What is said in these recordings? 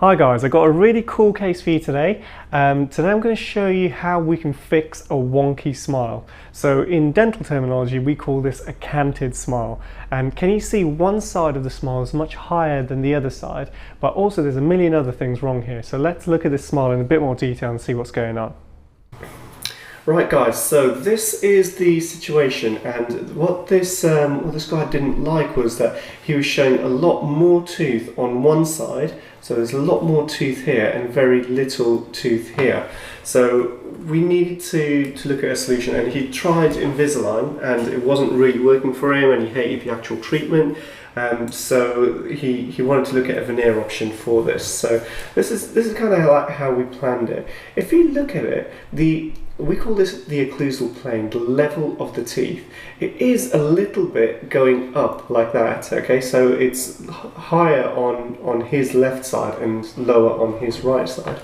Hi guys, I've got a really cool case for you today. Today I'm going to show you how we can fix a wonky smile. So in dental terminology we call this a canted smile. And can you see one side of the smile is much higher than the other side, but also there's a million other things wrong here. So let's look at this smile in a bit more detail and see what's going on. Right guys, so this is the situation, and what this guy didn't like was that he was showing a lot more tooth on one side, so there's a lot more tooth here and very little tooth here. So we needed to look at a solution, and he tried Invisalign and it wasn't really working for him and he hated the actual treatment. So he wanted to look at a veneer option for this. So this is kind of like how we planned it. If you look at it, we call this the occlusal plane, the level of the teeth. It is a little bit going up like that, okay? So it's higher on his left side and lower on his right side.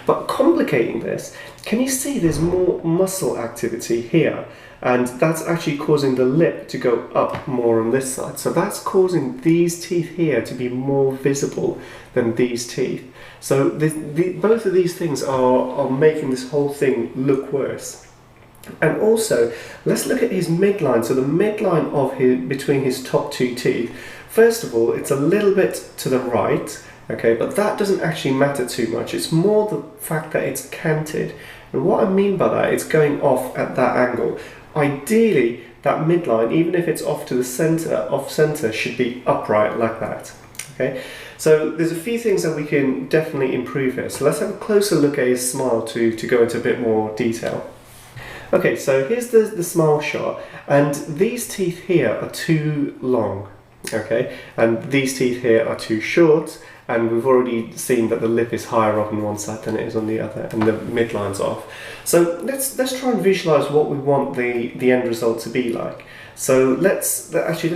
But complicating this, can you see there's more muscle activity here? And that's actually causing the lip to go up more on this side. So that's causing these teeth here to be more visible than these teeth. So both of these things are making this whole thing look worse. And also, let's look at his midline. So the midline of between his top two teeth, first of all, it's a little bit to the right, okay, but that doesn't actually matter too much. It's more the fact that it's canted. And what I mean by that, it's going off at that angle. Ideally, that midline, even if it's off to the center, should be upright like that. Okay, so there's a few things that we can definitely improve here. So let's have a closer look at his smile to go into a bit more detail. Okay, so here's the smile shot, and these teeth here are too long, okay, and these teeth here are too short, and we've already seen that the lip is higher up on one side than it is on the other, and the midline's off. So let's try and visualize what we want the end result to be like. So let's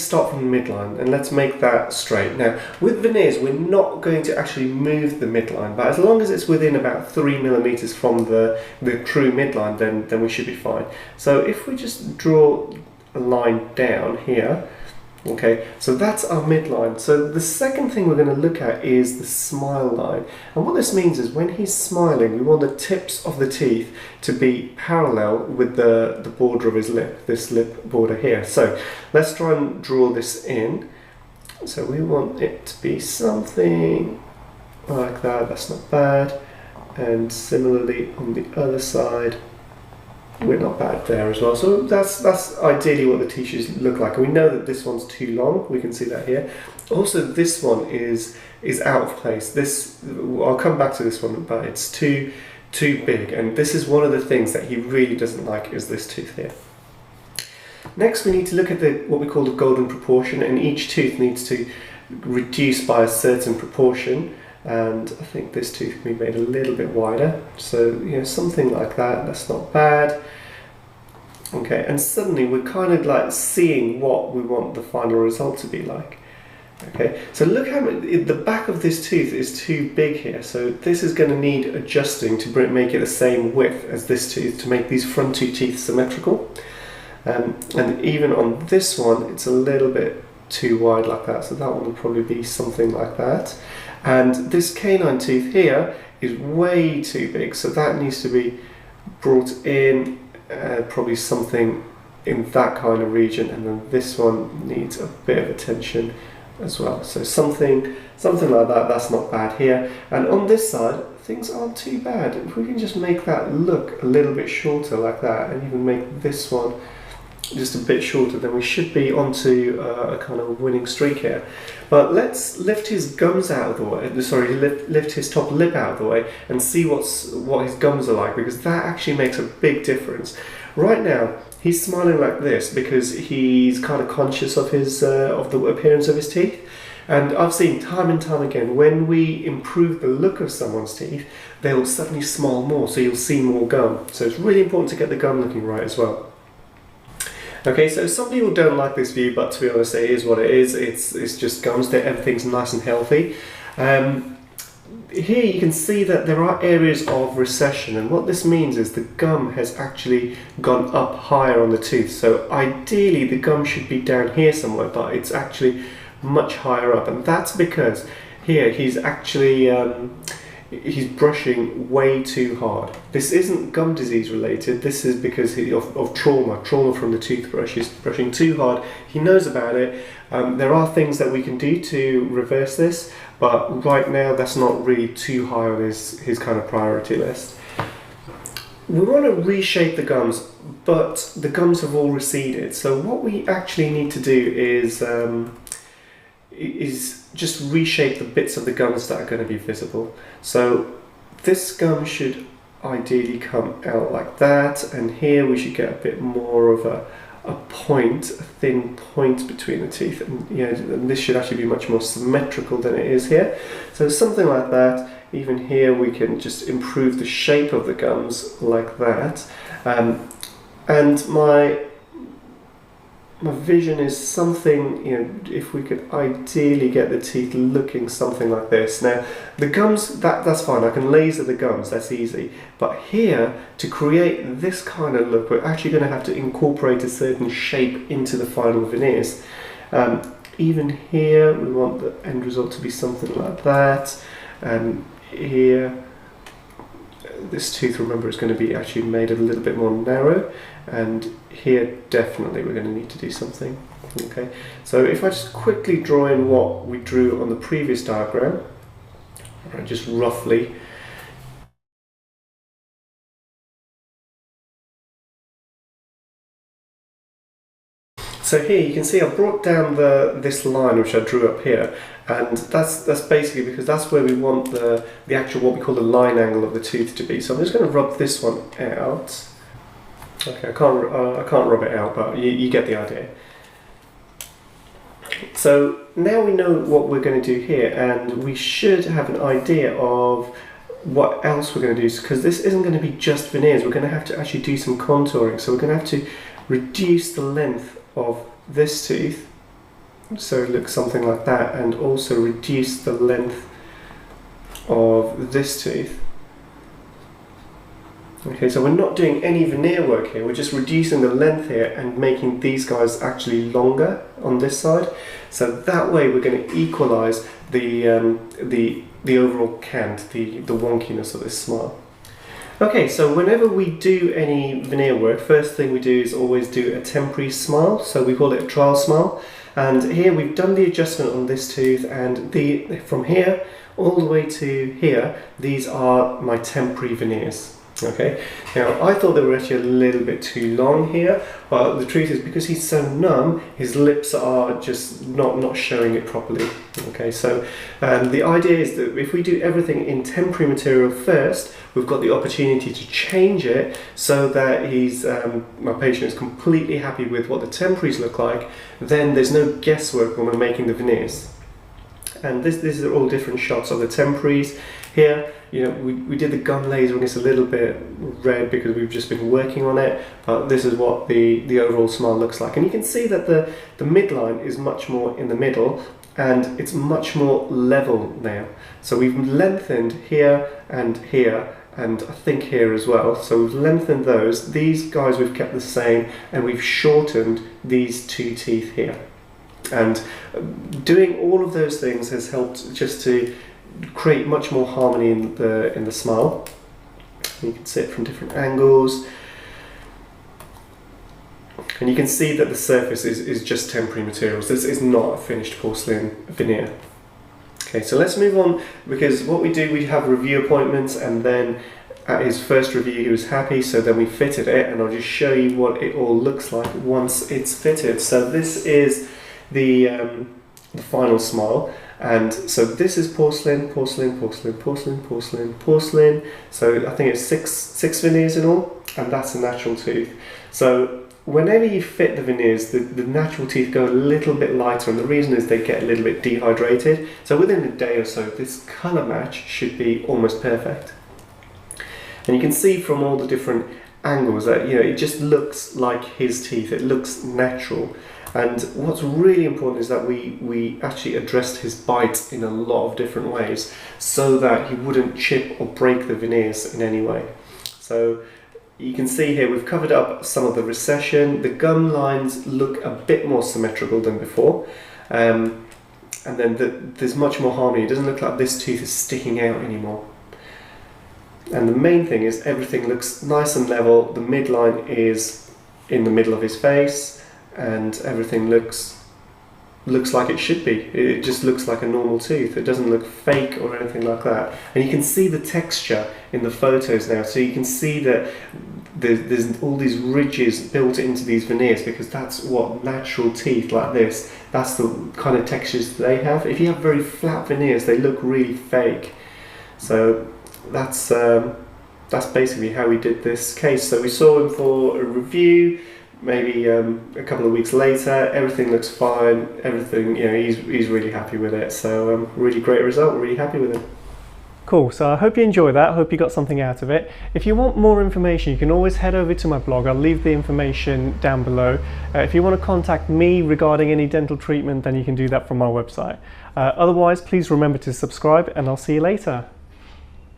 start from the midline and let's make that straight. Now with veneers we're not going to actually move the midline, but as long as it's within about 3 millimeters from the true midline, then we should be fine. So if we just draw a line down here, okay, so that's our midline. So the second thing we're going to look at is the smile line. And what this means is when he's smiling, we want the tips of the teeth to be parallel with the border of his lip, this lip border here. So let's try and draw this in. So we want it to be something like that. That's not bad. And similarly on the other side, we're not bad there as well. So that's ideally what the teeth should look like. And we know that this one's too long. We can see that here. Also, this one is out of place. I'll come back to this one, but it's too big. And this is one of the things that he really doesn't like, is this tooth here. Next, we need to look at what we call the golden proportion, and each tooth needs to reduce by a certain proportion. And I think this tooth can be made a little bit wider, so something like that. That's not bad. Okay, and suddenly we're kind of like seeing what we want the final result to be like. Okay, so look how the back of this tooth is too big here, so this is going to need adjusting to make it the same width as this tooth to make these front two teeth symmetrical. And even on this one, it's a little bit too wide like that, so that one will probably be something like that. And this canine tooth here is way too big, so that needs to be brought in, probably something in that kind of region, and then this one needs a bit of attention as well. So something like that. That's not bad here. And on this side, things aren't too bad. If we can just make that look a little bit shorter like that, and even make this one just a bit shorter, then we should be onto a kind of winning streak here. But let's lift his gums out of the way, lift his top lip out of the way and see what his gums are like, because that actually makes a big difference. Right now he's smiling like this because he's kind of conscious of the appearance of his teeth. And I've seen time and time again, when we improve the look of someone's teeth, they'll suddenly smile more, so you'll see more gum. So it's really important to get the gum looking right as well. Okay, so some people don't like this view, but to be honest, it is what it is. It's just gums. Everything's nice and healthy. Here you can see that there are areas of recession, and what this means is the gum has actually gone up higher on the tooth. So ideally the gum should be down here somewhere, but it's actually much higher up, and that's because here he's actually he's brushing way too hard. This isn't gum disease related, this is because of trauma from the toothbrush. He's brushing too hard, he knows about it. There are things that we can do to reverse this, but right now that's not really too high on his kind of priority list. We want to reshape the gums, but the gums have all receded, so what we actually need to do is just reshape the bits of the gums that are going to be visible. So this gum should ideally come out like that, and here we should get a bit more of a thin point between the teeth, and and this should actually be much more symmetrical than it is here. So something like that. Even here we can just improve the shape of the gums like that. And my vision is something, if we could ideally get the teeth looking something like this. Now the gums, that's fine, I can laser the gums, that's easy. But here, to create this kind of look, we're actually going to have to incorporate a certain shape into the final veneers. Even here, we want the end result to be something like that. Here, this tooth, remember, is going to be actually made a little bit more narrow, and here definitely we're going to need to do something. Okay, so if I just quickly draw in what we drew on the previous diagram, just roughly. So here you can see I've brought down this line which I drew up here, and that's basically because that's where we want the actual, what we call the line angle of the tooth to be. So I'm just going to rub this one out. Okay, I can't rub it out, but you get the idea. So now we know what we're going to do here, and we should have an idea of what else we're going to do, because this isn't going to be just veneers. We're going to have to actually do some contouring, so we're going to have to reduce the length of this tooth so it looks something like that, and also reduce the length of this tooth. Okay, so we're not doing any veneer work here, we're just reducing the length here and making these guys actually longer on this side, so that way we're going to equalize the overall cant, the wonkiness of this smile. Okay, so whenever we do any veneer work, first thing we do is always do a temporary smile, so we call it a trial smile. And here we've done the adjustment on this tooth, and from here all the way to here, these are my temporary veneers. Okay, now I thought they were actually a little bit too long here, but the truth is, because he's so numb, his lips are just not showing it properly. Okay, so the idea is that if we do everything in temporary material first, we've got the opportunity to change it so that my patient is completely happy with what the temporaries look like. Then there's no guesswork when we're making the veneers. And these are all different shots of the temporaries. Here, we did the gum laser and it's a little bit red because we've just been working on it, but this is what the overall smile looks like. And you can see that the midline is much more in the middle, and it's much more level now. So we've lengthened here, and I think here as well. So we've lengthened those. These guys we've kept the same, and we've shortened these two teeth here. And doing all of those things has helped just to create much more harmony in the smile. You can see it from different angles, and you can see that the surface is just temporary materials. This is not a finished porcelain veneer. Okay, so let's move on, because what we do, we have review appointments, and then at his first review he was happy, so then we fitted it, and I'll just show you what it all looks like once it's fitted. So this is the final smile, and so this is porcelain, porcelain, porcelain, porcelain, porcelain, porcelain. So I think it's six veneers in all, and that's a natural tooth. So whenever you fit the veneers, the natural teeth go a little bit lighter, and the reason is they get a little bit dehydrated. So within a day or so, this colour match should be almost perfect. And you can see from all the different angles that it just looks like his teeth. It looks natural. And what's really important is that we actually addressed his bite in a lot of different ways so that he wouldn't chip or break the veneers in any way. So you can see here we've covered up some of the recession. The gum lines look a bit more symmetrical than before. and then there's much more harmony. It doesn't look like this tooth is sticking out anymore. And the main thing is everything looks nice and level. The midline is in the middle of his face, and everything looks like it should be. It just looks like a normal tooth. It doesn't look fake or anything like that. And you can see the texture in the photos now. So you can see that there's all these ridges built into these veneers, because that's what natural teeth like this, that's the kind of textures they have. If you have very flat veneers, they look really fake. So that's basically how we did this case. So we saw him for a review, maybe a couple of weeks later. Everything looks fine. Everything, he's really happy with it. So really great result. Really happy with it. Cool, so I hope you enjoyed that. I hope you got something out of it. If you want more information, you can always head over to my blog. I'll leave the information down below. If you want to contact me regarding any dental treatment, then you can do that from my website. Otherwise, please remember to subscribe, and I'll see you later.